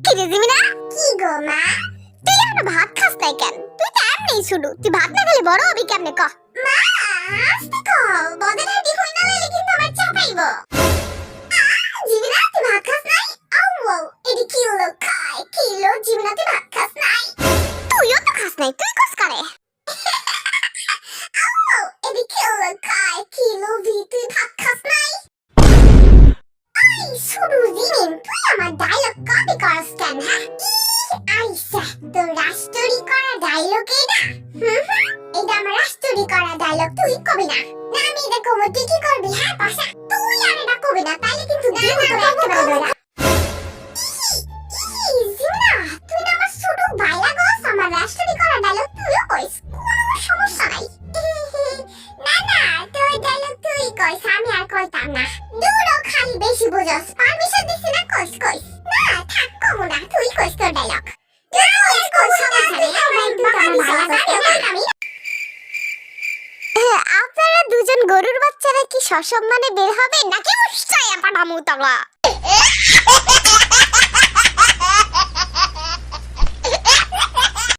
কি রে জিমিনা? কি গো মা? তুই এখনো ভাত খাস নাই কেন? তুই তো এমনিই শুধু, তুই ভাত না খেলে বড় হবি কেমনে ক? মা আস্তে কও, বদের হাড্ডি হই না লাইলে কিন্তু আমার চাপাইব। জীবনা তুই ভাত খাস নাই? আউ এডি কি হলো খায় কি হলো? জীবনা তুই ভাত খাস নাই? তুইও তো খাস নাই, তুই কস কারে? আউ এডি কি হলো খায় কি হলো? তুই ভাত খাস নাই? শুধু জিমিন তুই আমার ডায়লগ কপি করস কেন হ্যাঁ? আইসা তো রাষ্ট্রী করা ডায়লগ এটা? এটা আমার রাষ্ট্রী করা ডায়লগ, তুই কবি না। না আমি এটা কব, তুই কি করবি হ্যাঁ পাশা? তুই আর এটা কবি না, তাইলে কিন্তু দিন তোর একেবারে ধরা। জিমিনা তুই না আমার ছোট ভাইয়া গস, আমার রাষ্ট্রী করা ডায়লগ তুইও কইস, কোনো সমস্যা নাই। না না তোর ডায়লগ তুই কইস, আমি আর কইতাম না। দূরও খালি বেশি বুঝস, পারমিশন দিছি না কইস কইস। না থাক কমু না, তুই কইস তোর ডায়লগ। আপনারা দুজন গরুর বাচ্চারা কি সসম্মানে বের হবে নাকি উৎসাহে পাঠামু তলা?